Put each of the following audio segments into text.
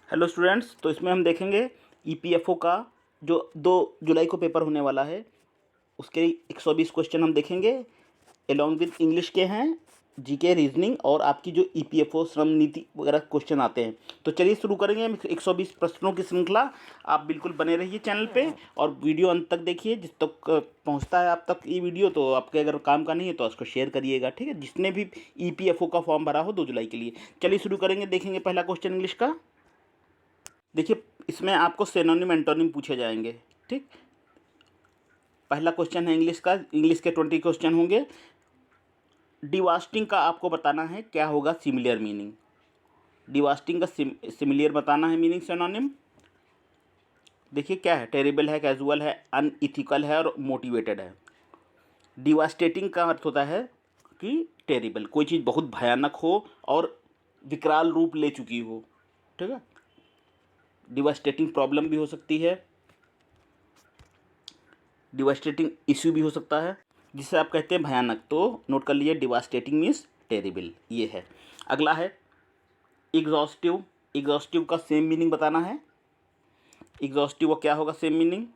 Hello students, तो इसमें हम देखेंगे ईपीएफओ का जो 2 जुलाई को पेपर होने वाला है उसके 120 क्वेश्चन हम देखेंगे। अलॉन्ग विद इंग्लिश के हैं, जीके, रीजनिंग और आपकी जो ईपीएफओ श्रम नीति वगैरह क्वेश्चन आते हैं। तो चलिए शुरू करेंगे हम 120 प्रश्नों की श्रृंखला। आप बिल्कुल बने रहिए चैनल पे और वीडियो अंत तक देखिए। जिस तक पहुंचता है आप तक ये वीडियो, तो आपके अगर काम का नहीं है तो उसको शेयर करिएगा, ठीक है, जिसने भी ईपीएफओ का फॉर्म भरा हो 2 जुलाई के लिए। चलिए शुरू करेंगे, देखेंगे पहला क्वेश्चन इंग्लिश का। देखिए, इसमें आपको सिनोनिम एंटोनिम पूछे जाएंगे, ठीक। पहला क्वेश्चन है इंग्लिश का। इंग्लिश के 20 क्वेश्चन होंगे। डिवास्टिंग का आपको बताना है क्या होगा सिमिलर मीनिंग। डिवास्टिंग का सिमिलर बताना है मीनिंग सिनोनिम। देखिए क्या है, टेरिबल है, कैजुअल है, अनइथिकल है और मोटिवेटेड है। डिवास्टेटिंग का अर्थ होता है कि टेरिबल, कोई चीज़ बहुत भयानक हो और विकराल रूप ले चुकी हो, ठीक है। डिवास्टेटिंग प्रॉब्लम भी हो सकती है, डिवास्टेटिंग इश्यू भी हो सकता है, जिसे आप कहते हैं भयानक। तो नोट कर लिए, डिवास्टेटिंग मीन्स टेरिबल, ये है। अगला है एग्जॉस्टिव। एग्जॉस्टिव का सेम मीनिंग बताना है। एग्जॉस्टिव का क्या होगा same meaning.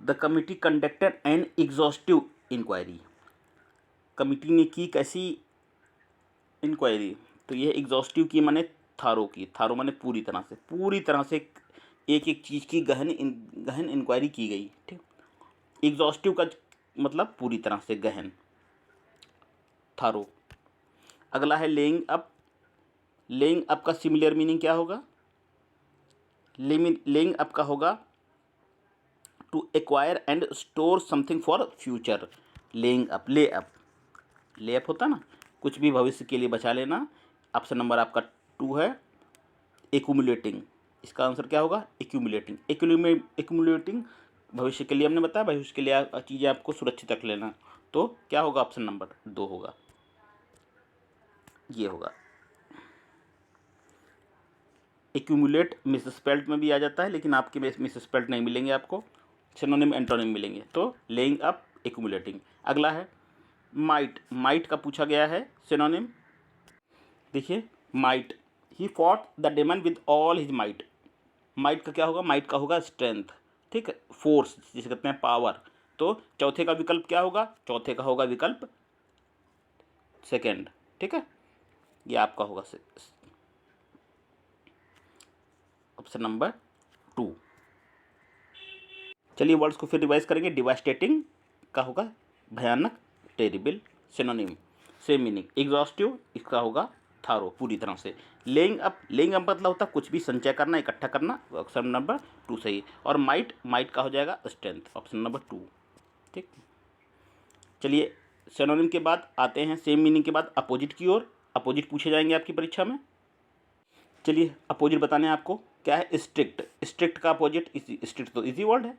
The committee conducted an exhaustive inquiry. Committee ने की कैसी इंक्वायरी, तो ये एग्जॉस्टिव की माने थारो की। थारो माने पूरी तरह से एक एक चीज़ की गहन इंक्वायरी की गई, ठीक। एग्जॉस्टिव का मतलब पूरी तरह से गहन, थारो। अगला है लेइंग अप। लेइंग अप का सिमिलर मीनिंग क्या होगा। लेइंग अप का होगा to acquire and store something for future. Laying up, lay up, lay up होता ना, कुछ भी भविष्य के लिए बचा लेना। ऑप्शन नंबर आपका 2 है। एक्यूमुलेटिंग, इसका आंसर क्या होगा, एक्यूमुलेटिंग। एक्यूमुलेटिंग भविष्य के लिए हमने बताया, भविष्य के लिए चीज़ें आपको सुरक्षित रख लेना। तो क्या होगा, ऑप्शन नंबर 2 होगा, ये होगा। एक्यूमुलेट मिसस्पेल्ट में भी आ जाता है, लेकिन आपके में मिसस्पेल्ट नहीं मिलेंगे आपको, सिनोनिम एंटोनिम मिलेंगे। तो लेइंग अप, एक्यूमुलेटिंग। अगला है माइट। माइट का पूछा गया है सिनोनिम। देखिए, might, he fought the demon with all his might. Might का क्या होगा, माइट का होगा स्ट्रेंथ, ठीक है, फोर्स जिसे कहते हैं पावर। तो चौथे का विकल्प क्या होगा, चौथे का होगा विकल्प सेकेंड, ठीक है, ये आपका होगा ऑप्शन नंबर 2। चलिए वर्ड्स को फिर रिवाइज करेंगे। डिवास्टेटिंग का होगा भयानक, terrible, synonym same meaning. Exhaustive, इसका होगा थारो, पूरी तरह से। लेइंग अप, लेइंग अप मतलब होता है कुछ भी संचय करना, इकट्ठा करना, ऑप्शन नंबर 2 सही। और माइट, माइट का हो जाएगा स्ट्रेंथ, ऑप्शन नंबर 2, ठीक। चलिए सिनोनिम के बाद आते हैं सेम मीनिंग के बाद अपोजिट की ओर। अपोजिट पूछे जाएंगे आपकी परीक्षा में। चलिए अपोजिट बताने हैं आपको क्या है। स्ट्रिक्ट, स्ट्रिक्ट का अपोजिट, स्ट्रिक्ट तो इजी वर्ड है।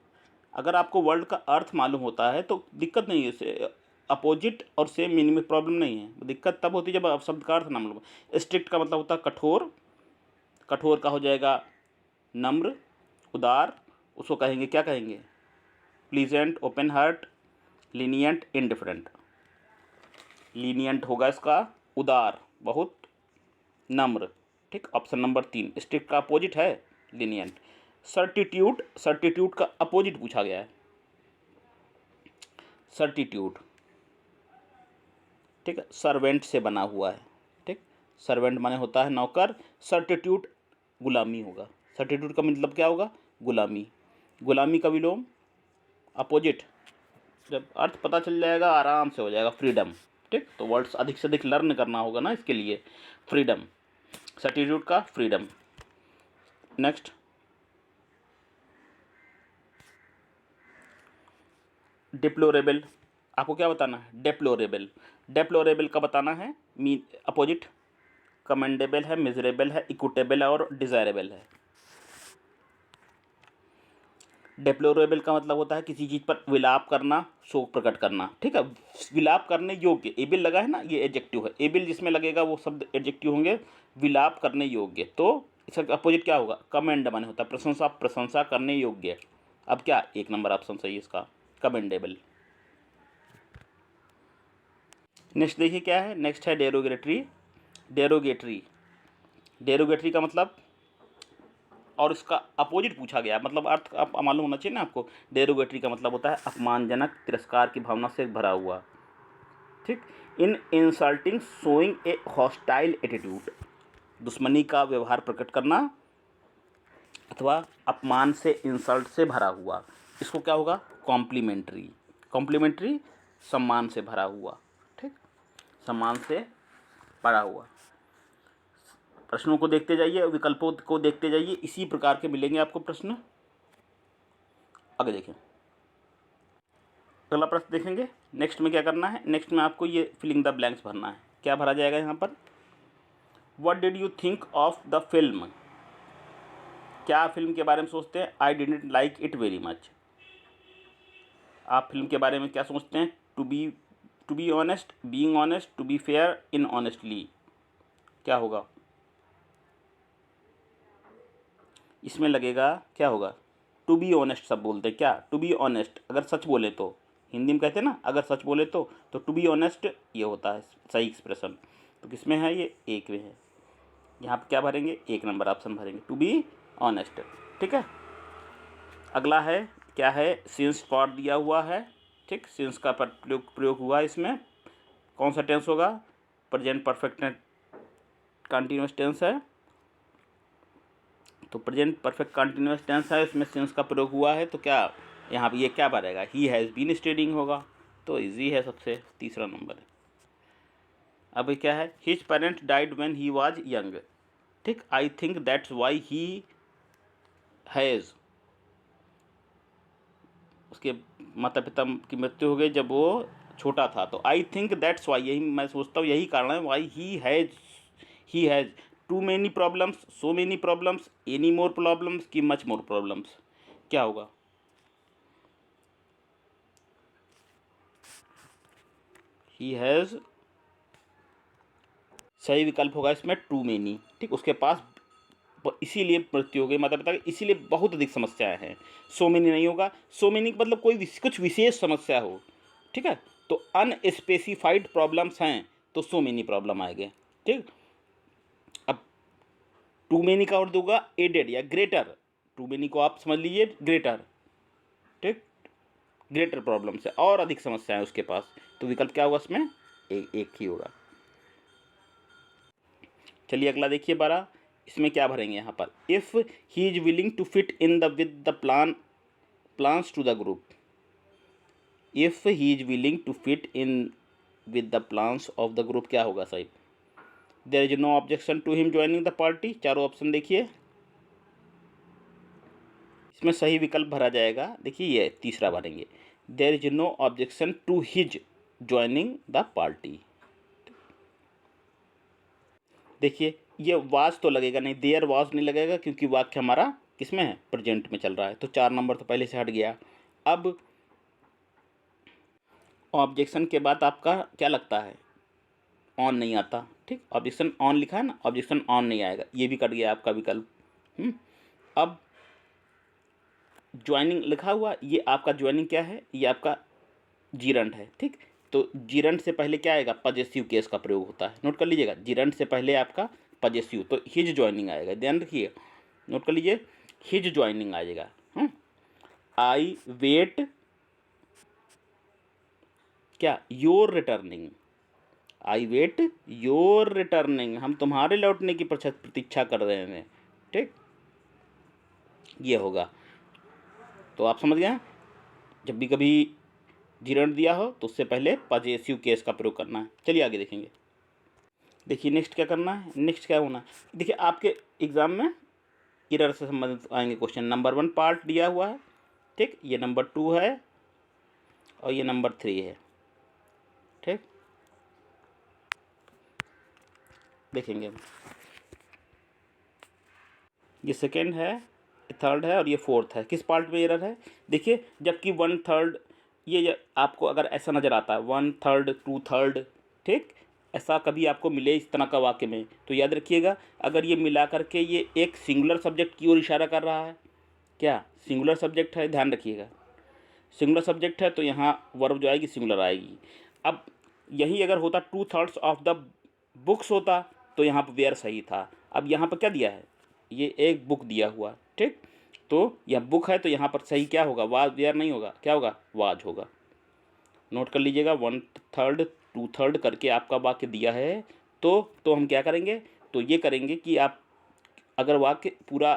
अगर आपको वर्ड का अर्थ मालूम होता है तो दिक्कत नहीं है, अपोजिट और सेम मीनिंग में प्रॉब्लम नहीं है। दिक्कत तब होती है जब आप शब्द का अर्थ ना मालूम। स्ट्रिक्ट का मतलब होता है कठोर। कठोर का हो जाएगा नम्र, उदार, उसको कहेंगे क्या कहेंगे, pleasant, open heart, lenient, indifferent. Lenient होगा इसका उदार, बहुत नम्र, ठीक, ऑप्शन नंबर 3। स्ट्रिक्ट का अपोजिट है लीनियंट। सर्टिट्यूड, सर्टिट्यूड का अपोजिट पूछा गया है, सर्टिट्यूड, ठीक है, सर्वेंट से बना हुआ है, ठीक। सर्वेंट माने होता है नौकर, सर्टिट्यूड गुलामी होगा। सर्टिट्यूड का मतलब क्या होगा, गुलामी। गुलामी का विलोम अपोजिट, जब अर्थ पता चल जाएगा आराम से हो जाएगा, फ्रीडम, ठीक। तो वर्ड्स अधिक से अधिक लर्न करना होगा ना इसके लिए। फ्रीडम, सर्टिट्यूड का फ्रीडम। नेक्स्ट डिप्लोरेबल, आपको क्या बताना है, डेप्लोरेबल। डेप्लोरेबल का बताना है अपोजिट। कमेंडेबल है, मिजरेबल है, इक्विटेबल है और डिज़ायरेबल है। डेप्लोरेबल का मतलब होता है किसी चीज़ पर विलाप करना, शोक प्रकट करना, ठीक है। विलाप करने योग्य, एबिल लगा है ना, ये एडजेक्टिव है। एबिल जिसमें लगेगा वो शब्द एडजेक्टिव होंगे। विलाप करने योग्य, तो इसका अपोजिट क्या होगा, कमेंड माने होता है प्रशंसा, प्रशंसा करने योग्य। अब क्या, 1 नंबर ऑप्शन सही है इसका, कमेंडेबल। नेक्स्ट देखिए क्या है, नेक्स्ट है डेरोगेटरी। डेरोगेटरी, डेरोगेटरी का मतलब, और इसका अपोजिट पूछा गया, मतलब अर्थ आप मालूम होना चाहिए ना आपको। डेरोगेटरी का मतलब होता है अपमानजनक, तिरस्कार की भावना से भरा हुआ, ठीक। In insulting, showing a hostile attitude, दुश्मनी का व्यवहार प्रकट करना, अथवा अपमान से, इंसल्ट से भरा हुआ, इसको क्या होगा, कॉम्प्लीमेंट्री। कॉम्प्लीमेंट्री सम्मान से भरा हुआ, ठीक, सम्मान से भरा हुआ। प्रश्नों को देखते जाइए, विकल्पों को देखते जाइए, इसी प्रकार के मिलेंगे आपको प्रश्न। आगे देखें, अगला प्रश्न देखेंगे। नेक्स्ट में क्या करना है, नेक्स्ट में आपको ये फिलिंग द ब्लैंक्स भरना है। क्या भरा जाएगा यहाँ पर, what did you think of the film, क्या फिल्म के बारे में सोचते हैं, I didn't like it very much. आप फिल्म के बारे में क्या सोचते हैं, to be honest, being honest, to be fair, in honestly, क्या होगा इसमें लगेगा, क्या होगा, टू बी ऑनेस्ट सब बोलते हैं, क्या, टू बी ऑनेस्ट, अगर सच बोले तो, हिंदी में कहते हैं ना अगर सच बोले तो टू बी ऑनेस्ट ये होता है सही एक्सप्रेशन। तो किसमें है, ये एक में है। यहाँ पर क्या भरेंगे, एक नंबर ऑप्शन भरेंगे, टू बी ऑनेस्ट, ठीक है। अगला है, क्या है, सिंस फॉर दिया हुआ है, ठीक, सिंस का प्रयोग हुआ, इसमें कौन सा टेंस होगा, प्रेजेंट परफेक्ट कंटिन्यूअस टेंस है, तो प्रेजेंट परफेक्ट कंटिन्यूअस टेंस है, इसमें सिंस का प्रयोग हुआ है, तो क्या यहाँ पे ये क्या भरेगा, ही हैज़ बीन स्टडीइंग होगा, तो इजी है सबसे, तीसरा नंबर है। अब क्या है, his parents died when he was young, ठीक, I think that's why he has, उसके माता पिता की मृत्यु हो गई जब वो छोटा था, तो आई थिंक दैट्स वाई, यही मैं सोचता हूँ यही कारण है, why he has too many problems, so many problems, any more problems, की मच मोर प्रॉब्लम्स, क्या होगा, ही हैज़, सही विकल्प होगा इसमें टू मेनी, ठीक, उसके पास इसीलिए मृत्यु हो गई माता पिता की, इसीलिए बहुत अधिक समस्याएं हैं। सो मेनी नहीं होगा, सो मेनी मतलब कोई कुछ विशेष समस्या हो, ठीक है, तो अनस्पेसिफाइड प्रॉब्लम्स हैं तो सो मेनी प्रॉब्लम आएंगे, ठीक। अब टू मेनी का और दूंगा एडेड या ग्रेटर, टू मेनी को आप समझ लीजिए ग्रेटर, ठीक, ग्रेटर प्रॉब्लम्स है और अधिक समस्या है उसके पास, तो विकल्प क्या होगा इसमें, एक ही होगा। चलिए अगला देखिए 12, इसमें क्या भरेंगे यहाँ पर, if he is willing to fit in the with the plans to the group, if he is willing to fit in with the plans of the group, क्या होगा सही, there is no objection to him joining the party, चारों option देखिए, इसमें सही विकल्प भरा जाएगा, देखिए ये तीसरा भरेंगे, there is no objection to his joining the party. देखिए ये वाज तो लगेगा नहीं, देयर वाज नहीं लगेगा क्योंकि वाक्य हमारा किसमें है, प्रेजेंट में चल रहा है, तो 4 नंबर तो पहले से हट गया। अब ऑब्जेक्शन के बाद आपका क्या लगता है, ऑन नहीं आता, ठीक, ऑब्जेक्शन ऑन लिखा है ना, ऑब्जेक्शन ऑन नहीं आएगा, ये भी कट गया आपका विकल्प। अब ज्वाइनिंग लिखा हुआ, ये आपका ज्वाइनिंग क्या है, ये आपका जीरंट है, ठीक, तो जीरंट से पहले क्या आएगा, पजेसिव केस का प्रयोग होता है, नोट कर लीजिएगा, जीरंट से पहले आपका पजेसिव, तो हिज ज्वाइनिंग आएगा, ध्यान रखिए, नोट कर लीजिए, हिज ज्वाइनिंग आ जाएगा। आई वेट, क्या, your returning, I wait your returning, हम तुम्हारे लौटने की प्रतीक्षा कर रहे हैं, ठीक, ये होगा। तो आप समझ गए, जब भी कभी जीरंट दिया हो तो उससे पहले पजेसिव केस का प्रयोग करना है। चलिए आगे देखेंगे, देखिए नेक्स्ट क्या करना है, नेक्स्ट क्या होना, देखिए आपके एग्जाम में इरर से संबंधित आएंगे क्वेश्चन, नंबर 1 पार्ट दिया हुआ है, ठीक, ये नंबर 2 है और ये नंबर 3 है, ठीक, देखेंगे हम, ये सेकेंड है, ये थर्ड है और ये फोर्थ है, किस पार्ट में एरर है, देखिए जबकि 1/3 ये आपको अगर ऐसा नज़र आता है 1/3 2/3, ठीक, ऐसा कभी आपको मिले इस तरह का वाक्य में, तो याद रखिएगा अगर ये मिला करके ये एक सिंगुलर सब्जेक्ट की ओर इशारा कर रहा है, क्या सिंगुलर सब्जेक्ट है, ध्यान रखिएगा, सिंगुलर सब्जेक्ट है तो यहाँ वर्ब जो आएगी सिंगुलर आएगी। अब यही अगर होता 2/3 ऑफ द बुक्स होता तो यहाँ पर वेयर सही था। अब यहाँ पर क्या दिया है, ये एक बुक दिया हुआ, ठीक, तो यह बुक है तो यहाँ पर सही क्या होगा, वाज वेयर नहीं होगा, क्या होगा, वाज होगा। नोट कर लीजिएगा, 1/3 2/3 करके आपका वाक्य दिया है। तो हम क्या करेंगे, तो ये करेंगे कि आप अगर वाक्य पूरा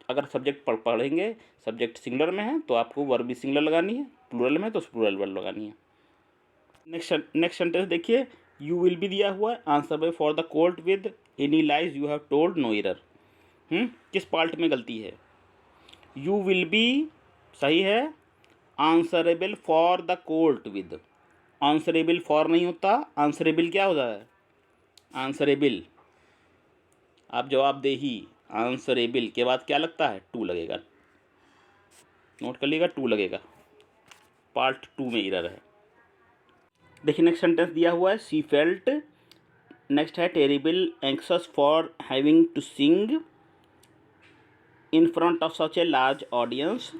अगर सब्जेक्ट पढ़ेंगे, सब्जेक्ट सिंगुलर में है तो आपको वर्ब भी सिंगुलर लगानी है, प्लूरल में है तो प्लूरल वर्ब लगानी है। नेक्स्ट सेंटेंस देखिए, यू विल बी दिया हुआ है, answer for the court with any lies you have told, no error. किस पार्ट में गलती है, यू विल बी सही है, answerable for the court with, answerable for नहीं होता, आंसरेबल क्या होता है, आंसरेबल, आप जवाब दे ही, आंसरेबल के बाद क्या लगता है, टू लगेगा, नोट कर लीजिएगा, टू लगेगा, पार्ट 2 में एरर है। देखिए नेक्स्ट सेंटेंस दिया हुआ है, शी फेल्ट, नेक्स्ट है terrible anxious for having to sing in front of such a large audience,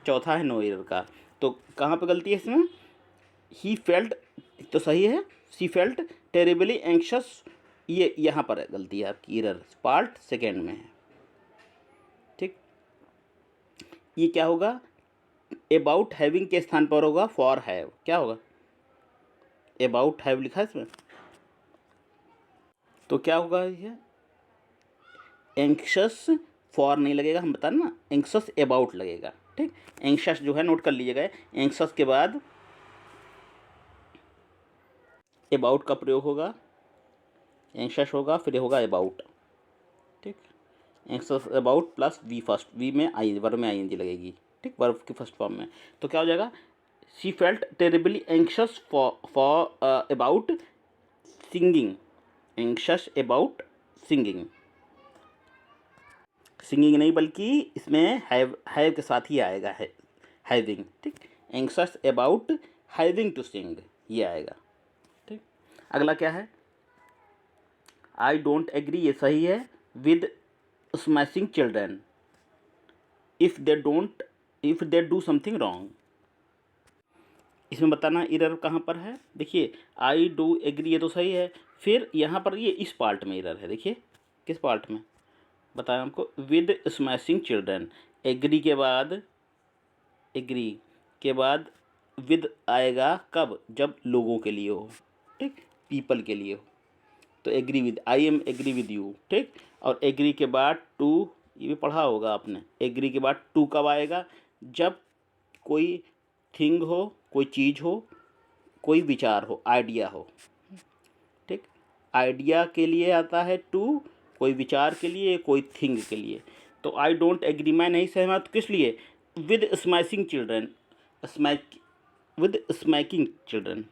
चौथा है नो एरर का। तो कहाँ पे गलती है इसमें, ही फेल्ट तो सही है, सी फेल्ट टेरिबली एंक्शस, ये यहाँ पर है गलती है आपकी, एरर पार्ट 2 में है, ठीक। ये क्या होगा, अबाउट हैविंग के स्थान पर होगा फॉर हैव, क्या होगा, अबाउट हैव लिखा है इसमें, तो क्या होगा, ये एंक्शस फॉर नहीं लगेगा, हम बता ना, एंक्शस अबाउट लगेगा, ठीक। एंक्शस जो है नोट कर लीजिएगा, एंक्शस के बाद अबाउट का प्रयोग होगा, एंक्शस होगा फिर होगा अबाउट, ठीक। Anxious about plus we first, we में आई, वर्ब में आईएनजी लगेगी, ठीक, वर्ब की फर्स्ट फॉर्म में। तो क्या हो जाएगा, she felt terribly anxious for about singing, anxious about singing, singing नहीं बल्कि इसमें हैव के साथ ही आएगा, है हैविंग, ठीक। Anxious about having to sing, ये आएगा, ठीक। अगला क्या है, आई डोंट एग्री, ये सही है, with smashing children if they do something wrong, इसमें बताना एरर कहाँ पर है, देखिए आई डू एग्री ये तो सही है, फिर यहाँ पर ये इस पार्ट में एरर है, देखिए किस पार्ट में बताया हमको, विद स्मैशिंग चिल्ड्रन, एग्री के बाद विद आएगा कब, जब लोगों के लिए हो, ठीक, पीपल के लिए हो, तो agree with, I am agree with you, ठीक। और एग्री के बाद टू, ये भी पढ़ा होगा आपने, एग्री के बाद टू कब आएगा, जब कोई थिंग हो, कोई चीज़ हो, कोई विचार हो, आइडिया हो, ठीक। आइडिया के लिए आता है टू, कोई विचार के लिए, कोई थिंग के लिए। तो आई डोंट एग्री, मैं नहीं सहमत, किस लिए, with smashing children, with smacking children,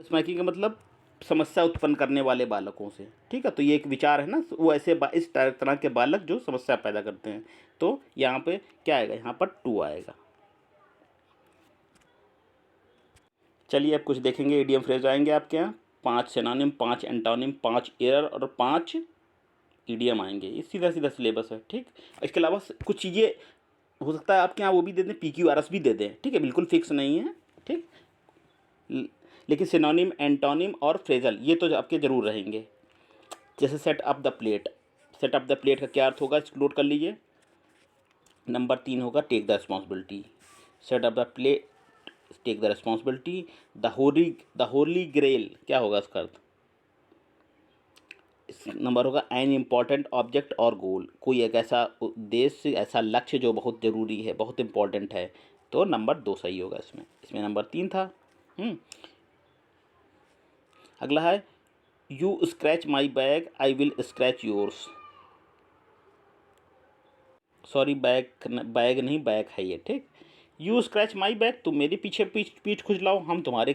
smacking का मतलब समस्या उत्पन्न करने वाले बालकों से, ठीक है। तो ये एक विचार है ना, वो ऐसे इस तरह के बालक जो समस्या पैदा करते हैं, तो यहाँ पे क्या आएगा, यहाँ पर टू आएगा। चलिए अब कुछ देखेंगे, इडियम फ्रेज आएंगे आपके यहाँ, 5 सिनोनिम, 5 एंटोनिम, 5 एरर और 5 इडियम आएंगे, ये सीधा सीधा सिलेबस है, ठीक। इसके अलावा कुछ चीज़ें हो सकता है आपके यहाँ वो भी दे दें, PQRS भी दे दें, ठीक है, बिल्कुल फिक्स नहीं है, ठीक। लेकिन सिनोनिम, एंटोनिम और फ्रेजल ये तो आपके ज़रूर रहेंगे। जैसे set up the plate, set up the plate का क्या अर्थ होगा, इसको नोट कर लीजिए। नंबर 3 होगा take the responsibility, set up the plate, take the responsibility. The holy grail क्या होगा इसका अर्थ, इस नंबर होगा एन इम्पॉर्टेंट ऑब्जेक्ट और गोल, कोई एक ऐसा उद्देश्य, ऐसा लक्ष्य जो बहुत ज़रूरी है, बहुत इम्पॉर्टेंट है, तो नंबर 2 सही होगा इसमें, इसमें नंबर 3 था। अगला है you scratch my bag I will scratch yours, sorry bag नहीं, बैग है ये, ठीक। यू स्क्रैच माई बैग, तुम मेरे पीछे पीठ खुजलाओ, हम तुम्हारे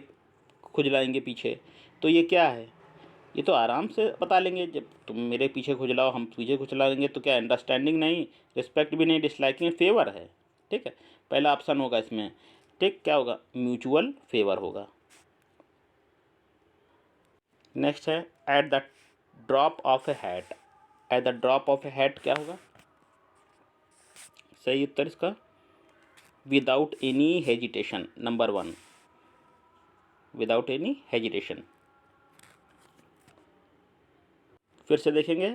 खुजलाएंगे पीछे, तो ये क्या है, ये तो आराम से बता लेंगे, जब तुम मेरे पीछे खुजलाओ हम पीछे खुजलाएंगे, तो क्या अंडरस्टैंडिंग नहीं, रिस्पेक्ट भी नहीं, डिसलाइकिंग, फेवर है, ठीक है। पहला ऑप्शन होगा इसमें, ठीक, क्या होगा, म्यूचुअल फेवर होगा। नेक्स्ट है at the drop of a hat, at the drop of a hat क्या होगा, सही उत्तर इसका without any hesitation, number 1, without any hesitation. फिर से देखेंगे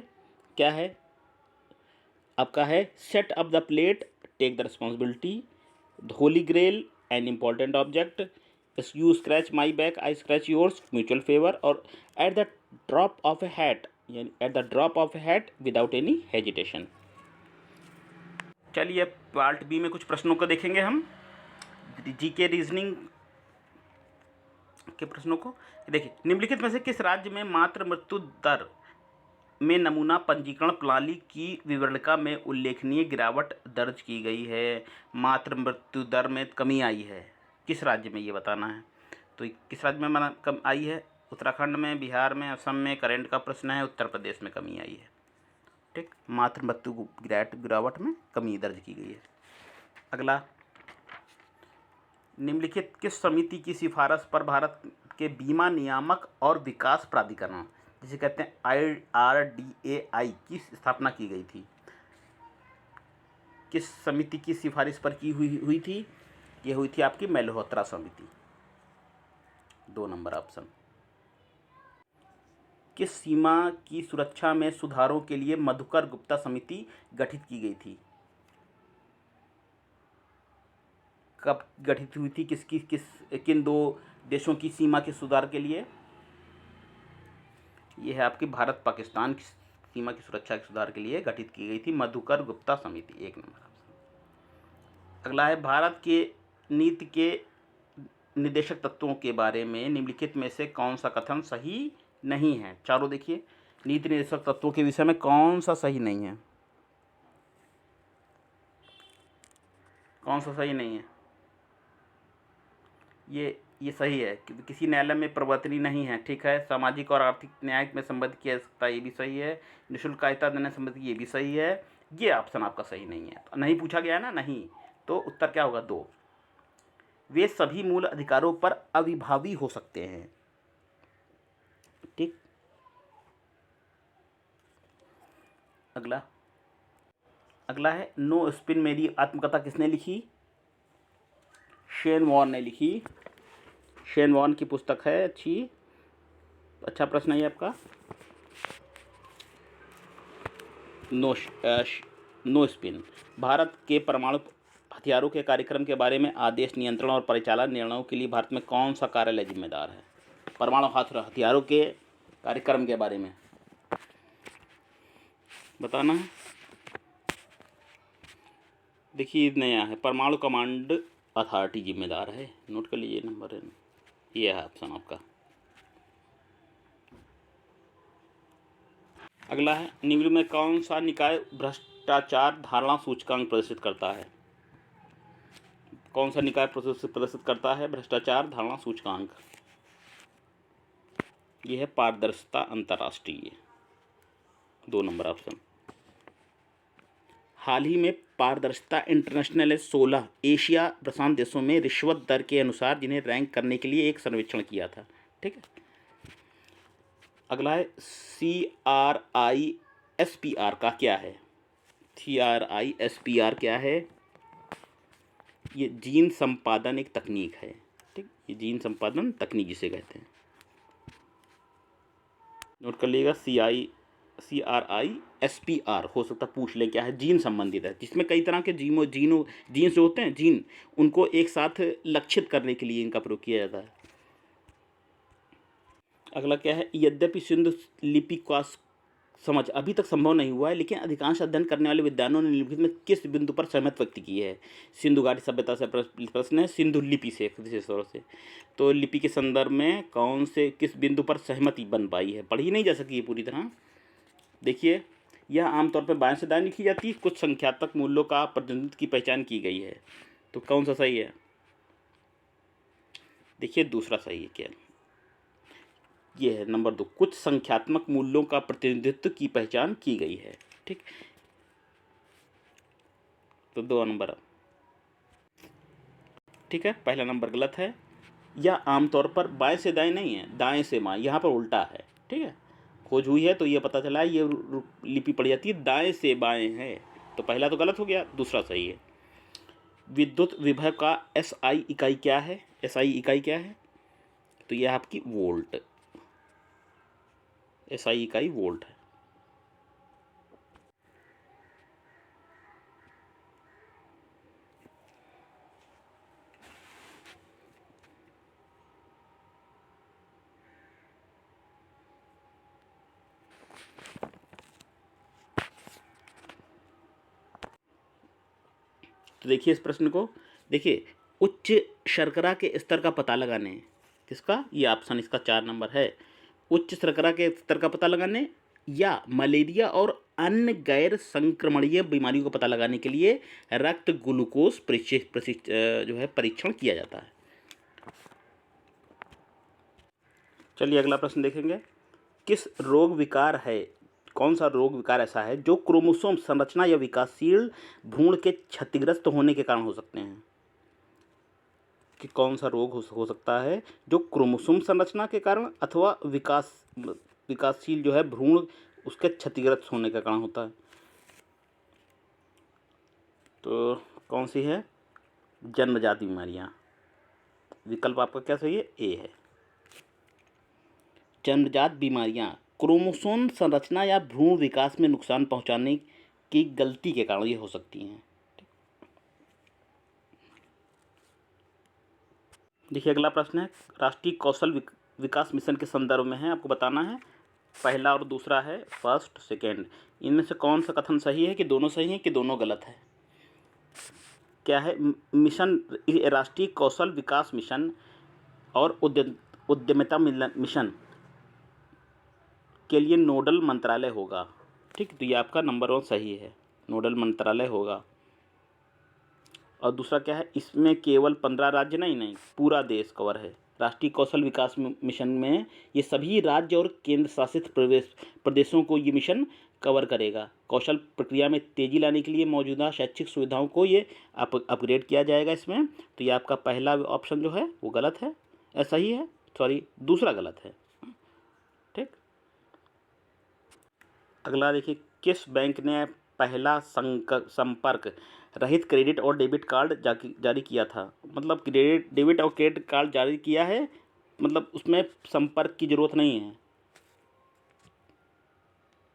क्या है आपका है set up the plate, take the responsibility, the holy grail, an important object, you scratch my back I scratch yours, mutual favour, और at the drop of a hat, यानी eight the drop of a hat without any hesitation. चलिए part B में कुछ प्रश्नों को देखेंगे हम, जी के रीजनिंग के प्रश्नों को। देखिए, निम्नलिखित में से किस राज्य में मातृ मृत्यु दर में नमूना पंजीकरण प्रणाली की विवरणिका में उल्लेखनीय गिरावट दर्ज की गई है? मातृ मृत्यु दर में कमी आई है, किस राज्य में ये बताना है। तो किस राज्य में कम आई है? उत्तराखंड में, बिहार में, असम में। करंट का प्रश्न है, उत्तर प्रदेश में कमी आई है। ठीक, मातृ मृत्यु गिरावट में कमी दर्ज की गई है। अगला, निम्नलिखित किस समिति की सिफारिश पर भारत के बीमा नियामक और विकास प्राधिकरण, जिसे कहते हैं IRDAI, की स्थापना की गई थी? किस समिति की सिफारिश पर की हुई थी? ये हुई थी आपकी मल्होत्रा समिति। 2 नंबर ऑप्शन। किस सीमा की सुरक्षा में सुधारों के लिए मधुकर गुप्ता समिति गठित की गई थी? कब गठित हुई थी? किन 2 देशों की सीमा के सुधार के लिए? यह है आपकी भारत पाकिस्तान की सीमा की सुरक्षा के सुधार के लिए गठित की गई थी मधुकर गुप्ता समिति। 1 नंबर ऑप्शन। अगला है, भारत के नीति के निर्देशक तत्वों के बारे में निम्नलिखित में से कौन सा कथन सही नहीं है? चारों देखिए, नीति निर्देशक तत्वों के विषय में कौन सा सही नहीं है? कौन सा सही नहीं है? ये सही है कि किसी न्यायालय में प्रवर्तनी नहीं है। ठीक है, सामाजिक और आर्थिक न्याय में संबंध किया जा सकता है, ये भी सही है। निःशुल्क सहायता देने संबंधित, ये भी सही है। ये ऑप्शन आपका सही नहीं है, तो नहीं पूछा गया ना, नहीं, तो उत्तर क्या होगा? 2। वे सभी मूल अधिकारों पर अविभावी हो सकते हैं। ठीक, अगला है, नो स्पिन मेरी आत्मकथा किसने लिखी? शेन वॉन ने लिखी। शेन वॉन की पुस्तक है, अच्छा प्रश्न है ये आपका। नो स्पिन भारत के परमाणु हथियारों के कार्यक्रम के बारे में आदेश, नियंत्रण और परिचालन निर्णयों के लिए भारत में कौन सा कार्यालय जिम्मेदार है? परमाणु हथियारों के कार्यक्रम के बारे में बताना है। देखिए, नया है, परमाणु कमांड अथॉरिटी जिम्मेदार है। नोट कर लीजिए, नंबर ये है ऑप्शन आपका। अगला है, निम्न में कौन सा निकाय भ्रष्टाचार धारणा सूचकांक प्रदर्शित करता है? कौन सा निकाय प्रदर्शित करता है भ्रष्टाचार धारणा सूचकांक? यह है पारदर्शिता अंतर्राष्ट्रीय। 2 नंबर ऑप्शन। हाल ही में पारदर्शिता इंटरनेशनल ने 16 एशिया प्रशांत देशों में रिश्वत दर के अनुसार जिन्हें रैंक करने के लिए एक सर्वेक्षण किया था। ठीक है, अगला है, CRISPR का क्या है? CRISPR क्या है? ये जीन संपादन एक तकनीक है। ठीक, ये जीन संपादन तकनीक जिसे कहते हैं, नोट कर लीजिएगा। CRISPR हो सकता पूछ ले क्या है, जीन संबंधित है, जिसमें कई तरह के जीन्स जो होते हैं, जीन, उनको एक साथ लक्षित करने के लिए इनका प्रयोग किया जाता है। अगला क्या है, यद्यपि सिंधु लिपि का समझ अभी तक संभव नहीं हुआ है, लेकिन अधिकांश अध्ययन करने वाले विद्वानों ने निम्नलिखित में किस बिंदु पर सहमत व्यक्त की है? सिंधु घाटी सभ्यता से प्रश्न है, सिंधु लिपि से विशेष तौर से। तो लिपि के संदर्भ में कौन से किस बिंदु पर सहमति बन पाई है? पढ़ी नहीं जा सकी है पूरी तरह। देखिए, यह आमतौर पर बाएं से दाएं लिखी जाती है। कुछ संख्यात्मक मूल्यों का प्रतिनिधित्व की पहचान की गई है। तो कौन सा सही है? देखिए, दूसरा सही है। क्या ये है? नंबर 2, कुछ संख्यात्मक मूल्यों का प्रतिनिधित्व की पहचान की गई है। ठीक, तो 2 नंबर। ठीक है, पहला नंबर गलत है। यह आमतौर पर बाएं से दाएं नहीं है, दाएं से बाएं, यहाँ पर उल्टा है। ठीक है, खोज हुई है तो ये पता चला है ये लिपि पड़ी जाती है दाएं से बाएं है। तो पहला तो गलत हो गया, दूसरा सही है। विद्युत विभव का SI इकाई क्या है? SI इकाई क्या है? तो यह आपकी वोल्ट, SI इकाई वोल्ट है। तो देखिए इस प्रश्न को, देखिए उच्च शर्करा के स्तर का पता लगाने, किसका, ये ऑप्शन इसका 4 नंबर है, उच्च शर्करा के स्तर का पता लगाने या मलेरिया और अन्य गैर संक्रमणीय बीमारियों का पता लगाने के लिए रक्त ग्लूकोज जो है परीक्षण किया जाता है। चलिए अगला प्रश्न देखेंगे, किस रोग विकार है, कौन सा रोग विकार ऐसा है जो क्रोमोसोम संरचना या विकासशील भ्रूण के क्षतिग्रस्त होने के कारण हो सकते हैं, कि कौन सा रोग हो सकता है जो क्रोमोसोम संरचना के कारण अथवा विकासशील जो है भ्रूण उसके क्षतिग्रस्त होने के कारण होता है। तो कौन सी है, जन्मजात बीमारियां। विकल्प आपका क्या सही है, ए है। जन्मजात बीमारियां क्रोमोसोम संरचना या भ्रूण विकास में नुकसान पहुंचाने की गलती के कारण ये हो सकती हैं। देखिए अगला प्रश्न है, राष्ट्रीय कौशल विकास मिशन के संदर्भ में है, आपको बताना है पहला और दूसरा है, फर्स्ट सेकेंड, इनमें से कौन सा कथन सही है, कि दोनों सही है कि दोनों गलत है। क्या है, मिशन राष्ट्रीय कौशल विकास मिशन और उद्यमिता मिशन के लिए नोडल मंत्रालय होगा, ठीक, तो ये आपका नंबर 1 सही है, नोडल मंत्रालय होगा। और दूसरा क्या है, इसमें केवल 15 राज्य नहीं पूरा देश कवर है। राष्ट्रीय कौशल विकास मिशन में ये सभी राज्य और केंद्र शासित प्रदेशों को ये मिशन कवर करेगा। कौशल प्रक्रिया में तेज़ी लाने के लिए मौजूदा शैक्षिक सुविधाओं को ये अपग्रेड किया जाएगा इसमें। तो ये आपका पहला ऑप्शन जो है वो गलत है, सही है, सॉरी दूसरा गलत है, ठीक। अगला देखिए, किस बैंक ने पहला संपर्क रहित क्रेडिट और डेबिट कार्ड जारी किया था, मतलब डेबिट और क्रेडिट कार्ड जारी किया है, मतलब उसमें संपर्क की ज़रूरत नहीं है,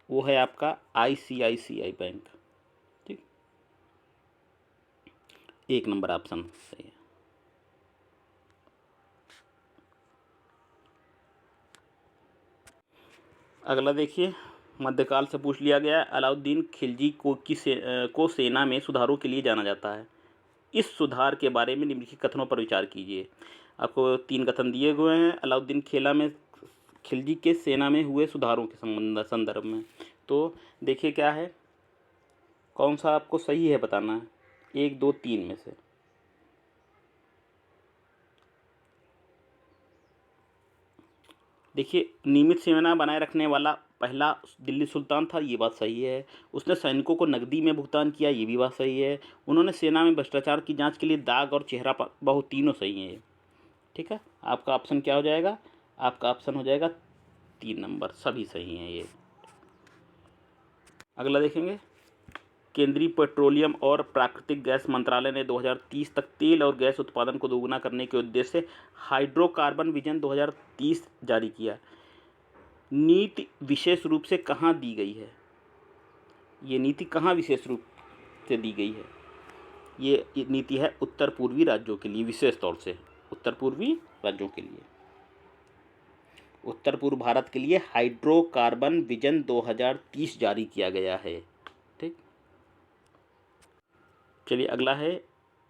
वो है आपका ICICI बैंक, ठीक, 1 नंबर ऑप्शन सही है। अगला देखिए, मध्यकाल से पूछ लिया गया, अलाउद्दीन खिलजी को सेना में सुधारों के लिए जाना जाता है। इस सुधार के बारे में निम्नलिखित कथनों पर विचार कीजिए। आपको 3 कथन दिए हुए हैं अलाउद्दीन खिलजी के सेना में हुए सुधारों के संदर्भ में। तो देखिए क्या है, कौन सा आपको सही है बताना है, 1 2 3 में से। देखिए, नियमित सेना बनाए रखने वाला पहला दिल्ली सुल्तान था, ये बात सही है। उसने सैनिकों को नकदी में भुगतान किया, ये भी बात सही है। उन्होंने सेना में भ्रष्टाचार की जांच के लिए दाग और चेहरा बहुत, तीनों सही हैं ये, ठीक है। आपका ऑप्शन क्या हो जाएगा, आपका ऑप्शन हो जाएगा 3 नंबर, सभी सही हैं ये। अगला देखेंगे, केंद्रीय पेट्रोलियम और प्राकृतिक गैस मंत्रालय ने 2030 तक तेल और गैस उत्पादन को दोगुना करने के उद्देश्य से हाइड्रोकार्बन विजन 2030 जारी किया। नीति विशेष रूप से कहाँ दी गई है, ये नीति कहाँ विशेष रूप से दी गई है, ये नीति है उत्तर पूर्वी राज्यों के लिए, विशेष तौर से उत्तर पूर्वी राज्यों के लिए, उत्तर पूर्व भारत के लिए हाइड्रोकार्बन विजन 2030 जारी किया गया है, ठीक। चलिए अगला है,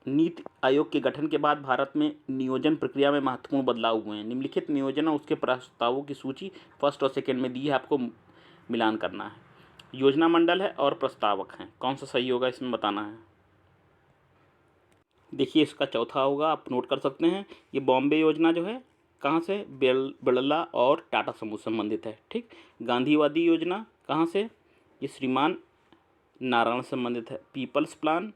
नीति आयोग के गठन के बाद भारत में नियोजन प्रक्रिया में महत्वपूर्ण बदलाव हुए हैं। निम्नलिखित नियोजन और उसके प्रस्तावों की सूची फर्स्ट और सेकंड में दी है, आपको मिलान करना है। योजना मंडल है और प्रस्तावक हैं, कौन सा सही होगा इसमें बताना है। देखिए इसका चौथा होगा, आप नोट कर सकते हैं। ये बॉम्बे योजना जो है कहाँ से, बिरला और टाटा समूह संबंधित है, ठीक। गांधीवादी योजना कहाँ से, ये श्रीमान नारायण संबंधित है। पीपल्स प्लान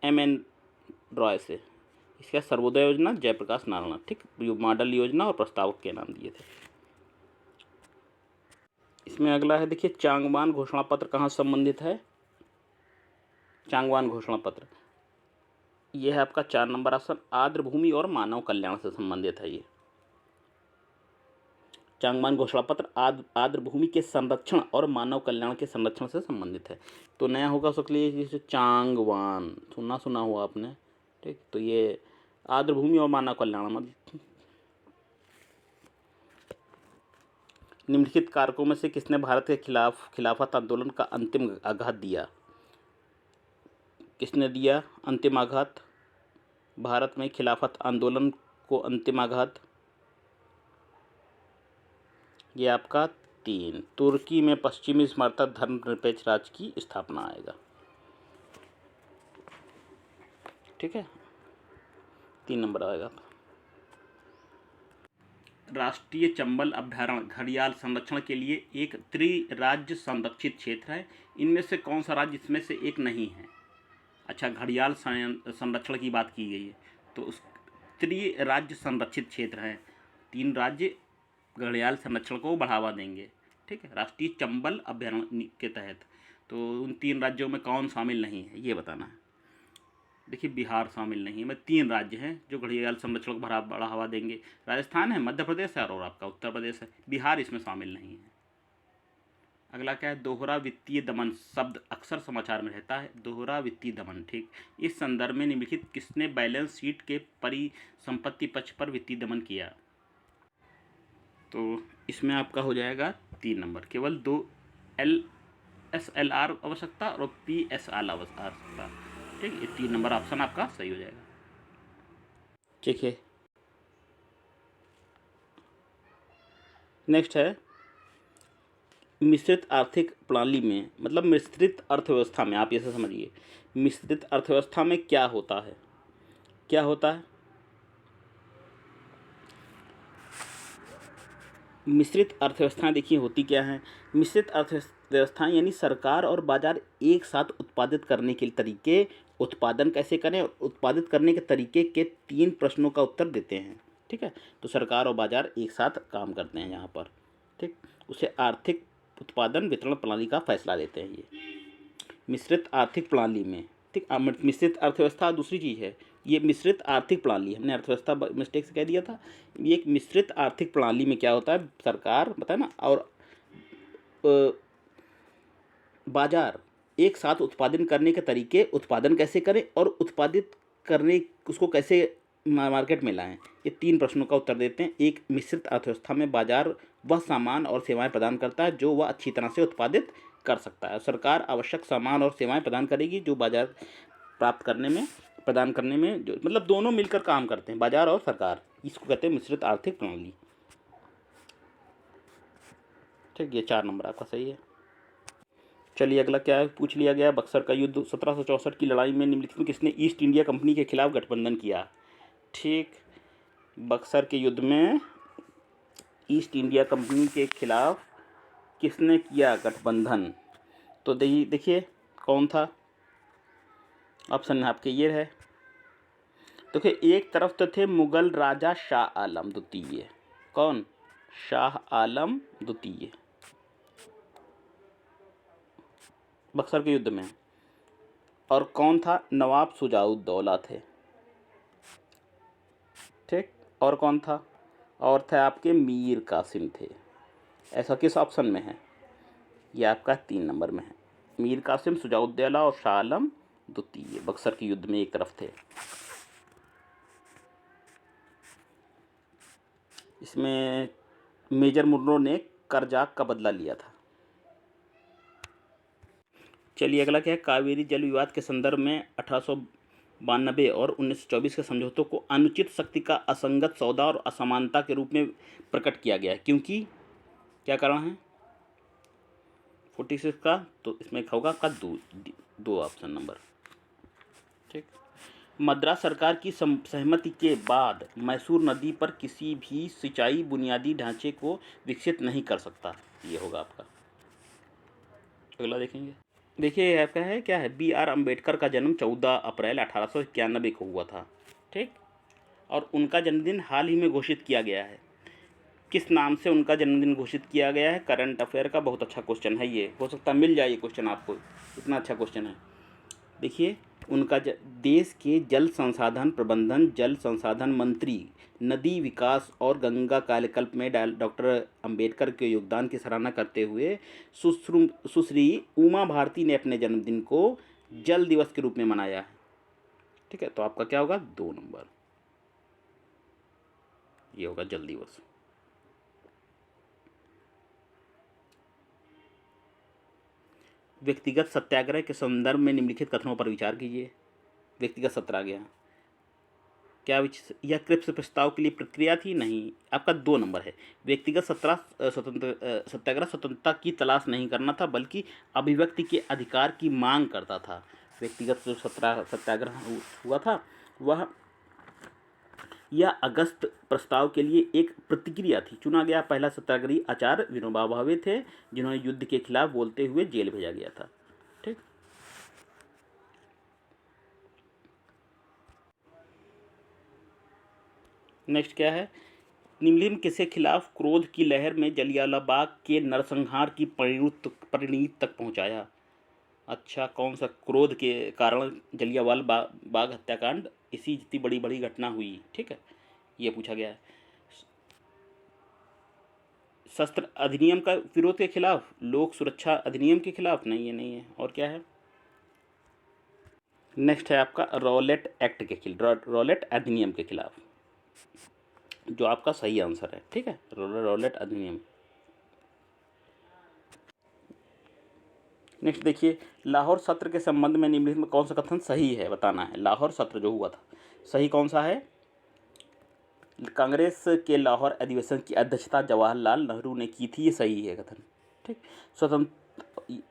MN रॉय से। इसका सर्वोदय योजना जयप्रकाश नारायण, ठीक। मॉडल योजना और प्रस्तावक के नाम दिए थे। इसमें अगला है, देखिए चांगवान घोषणा पत्र कहाँ संबंधित है। चांगवान घोषणा पत्र ये है आपका 4 नंबर ऑप्शन, आर्द्र भूमि और मानव कल्याण से संबंधित है। ये चांगवान घोषणा पत्र आर्द्र भूमि के संरक्षण और मानव कल्याण के संरक्षण से संबंधित है। तो नया होगा उसके लिए जैसे चांगवान, सुना हुआ आपने, ठीक। तो ये आर्द्र भूमि और मानव कल्याण, मतलब निम्नलिखित कारकों में से किसने भारत के खिलाफत आंदोलन का अंतिम आघात दिया। किसने दिया अंतिम आघात? भारत में खिलाफत आंदोलन को अंतिम आघात। ये आपका 3। तुर्की में पश्चिमी समर्थक धर्मनिरपेक्ष राज्य की स्थापना आएगा। ठीक है, 3 नंबर आएगा। राष्ट्रीय चंबल अभ्यारण्य घड़ियाल संरक्षण के लिए एक त्रिराज्य संरक्षित क्षेत्र है। इनमें से कौन सा राज्य इसमें से एक नहीं है? अच्छा, घड़ियाल संरक्षण की बात की गई है तो उस त्रिराज्य संरक्षित क्षेत्र है। 3 राज्य घड़ियाल संरक्षण को बढ़ावा देंगे। ठीक है, राष्ट्रीय चंबल अभ्यारण्य के तहत। तो उन 3 राज्यों में कौन शामिल नहीं है ये बताना है। देखिए, बिहार शामिल नहीं है। में 3 राज्य हैं जो घड़ियाल संरक्षण को बढ़ावा देंगे। राजस्थान है, मध्य प्रदेश है और आपका उत्तर प्रदेश है। बिहार इसमें शामिल नहीं है। अगला क्या है? दोहरा वित्तीय दमन शब्द अक्सर समाचार में रहता है। दोहरा वित्तीय दमन, ठीक। इस संदर्भ में निम्नलिखित किसने बैलेंस शीट के परिसंपत्ति पक्ष पर वित्तीय दमन किया? तो इसमें आपका हो जाएगा 3 नंबर। केवल 2 SLR आवश्यकता और PSR आवश्यकता। ठीक, ये 3 नंबर ऑप्शन आपका सही हो जाएगा। ठीक है, नेक्स्ट है मिश्रित आर्थिक प्रणाली में, मतलब मिश्रित अर्थव्यवस्था में, आप ऐसे समझिए मिश्रित अर्थव्यवस्था में क्या होता है? क्या होता है? मिश्रित अर्थव्यवस्थाएं देखिए होती क्या है। मिश्रित अर्थव्यवस्थाएं यानी सरकार और बाजार एक साथ उत्पादित करने के तरीके, उत्पादन कैसे करें और उत्पादित करने के तरीके के 3 प्रश्नों का उत्तर देते हैं। ठीक है, तो सरकार और बाजार एक साथ काम करते हैं यहाँ पर। ठीक, उसे आर्थिक उत्पादन वितरण प्रणाली का फैसला देते हैं ये मिश्रित आर्थिक प्रणाली में। ठीक, मिश्रित अर्थव्यवस्था दूसरी चीज़ है, ये मिश्रित आर्थिक प्रणाली, हमने अर्थव्यवस्था मिस्टेक से कह दिया था। ये एक मिश्रित आर्थिक प्रणाली में क्या होता है, सरकार बताए ना और बाजार एक साथ उत्पादन करने के तरीके, उत्पादन कैसे करें और उत्पादित करने उसको कैसे मार्केट में लाएं, ये 3 प्रश्नों का उत्तर देते हैं। एक मिश्रित अर्थव्यवस्था में बाजार वह सामान और सेवाएं प्रदान करता है जो वह अच्छी तरह से उत्पादित कर सकता है। सरकार आवश्यक सामान और सेवाएं प्रदान करेगी जो बाजार प्राप्त करने में, प्रदान करने में, जो मतलब दोनों मिलकर काम करते हैं, बाजार और सरकार। इसको कहते हैं मिश्रित आर्थिक प्रणाली। ठीक, ये 4 नंबर आपका सही है। चलिए अगला क्या है, पूछ लिया गया। बक्सर का युद्ध 1764 की लड़ाई में निम्नलिखित में किसने ईस्ट इंडिया कंपनी के खिलाफ गठबंधन किया? ठीक, बक्सर के युद्ध में ईस्ट इंडिया कंपनी के खिलाफ किसने किया गठबंधन? तो देखिए कौन था? ऑप्शन आपके ये है। देखिए, एक तरफ तो थे मुगल राजा शाह आलम द्वितीय। कौन? शाह आलम द्वितीय, बक्सर के युद्ध में। और कौन था? नवाब शुजाउद्दौला थे। ठीक, और कौन था? और थे आपके मीर कासिम थे। ऐसा किस ऑप्शन में है? ये आपका 3 नंबर में है। मीर कासिम, शुजाउद्दौला और शाह आलम द्वितीय बक्सर के युद्ध में एक तरफ थे। इसमें मेजर मुर्रो ने करजाक का बदला लिया था। चलिए अगला क्या है, कावेरी जल विवाद के संदर्भ में 1892 और 1924 के समझौतों को अनुचित शक्ति का असंगत सौदा और असमानता के रूप में प्रकट किया गया है। क्योंकि क्या कारण है 46 का? तो इसमें होगा आपका 2 ऑप्शन नंबर। ठीक, मद्रास सरकार की सहमति के बाद मैसूर नदी पर किसी भी सिंचाई बुनियादी ढांचे को विकसित नहीं कर सकता। ये होगा आपका। अगला देखेंगे। देखिए आपका है क्या है, BR अम्बेडकर का जन्म 14 अप्रैल 1891 को हुआ था। ठीक, और उनका जन्मदिन हाल ही में घोषित किया गया है। किस नाम से उनका जन्मदिन घोषित किया गया है? करंट अफेयर का बहुत अच्छा क्वेश्चन है ये, हो सकता है मिल जाए ये क्वेश्चन आपको, इतना अच्छा क्वेश्चन है। देखिए उनका देश के जल संसाधन प्रबंधन, जल संसाधन मंत्री, नदी विकास और गंगा कायाकल्प में डॉक्टर अंबेडकर के योगदान की सराहना करते हुए सुश्री उमा भारती ने अपने जन्मदिन को जल दिवस के रूप में मनाया है। ठीक है, तो आपका क्या होगा? 2 नंबर, ये होगा जल दिवस। व्यक्तिगत सत्याग्रह के संदर्भ में निम्नलिखित कथनों पर विचार कीजिए। व्यक्तिगत सत्याग्रह आ गया। क्या यह क्रिप्स प्रस्ताव के लिए प्रक्रिया थी? नहीं। आपका 2 नंबर है। व्यक्तिगत सत्याग्रह स्वतंत्रता की तलाश नहीं करना था, बल्कि अभिव्यक्ति के अधिकार की मांग करता था। व्यक्तिगत जो सत्याग्रह हुआ था वह यह अगस्त प्रस्ताव के लिए एक प्रतिक्रिया थी। चुना गया पहला सत्याग्रही आचार्य विनोबा भावे थे, जिन्होंने युद्ध के खिलाफ बोलते हुए जेल भेजा गया था। ठीक। नेक्स्ट क्या है? निम्नलिखित किसके खिलाफ क्रोध की लहर में जलियांवाला बाग के नरसंहार की परिणति तक पहुंचाया? अच्छा, कौन सा क्रोध के कारण जलियांवाला बाग हत्याकांड, इसी जितनी बड़ी बड़ी घटना हुई। ठीक है, ये पूछा गया है। शस्त्र अधिनियम का विरोध के खिलाफ, लोक सुरक्षा अधिनियम के खिलाफ? नहीं, ये नहीं है। और क्या है? नेक्स्ट है आपका रॉलेट एक्ट के खिलाफ, रॉलेट अधिनियम के खिलाफ, जो आपका सही आंसर है। ठीक है, रॉलेट अधिनियम। नेक्स्ट देखिए, लाहौर सत्र के संबंध में निम्नलिखित में कौन सा कथन सही है, बताना है। लाहौर सत्र जो हुआ था, सही कौन सा है? कांग्रेस के लाहौर अधिवेशन की अध्यक्षता जवाहरलाल नेहरू ने की थी, ये सही है कथन। ठीक।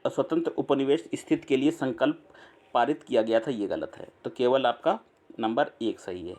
स्वतंत्र उपनिवेश स्थिति के लिए संकल्प पारित किया गया था, ये गलत है। तो केवल आपका नंबर 1 सही है।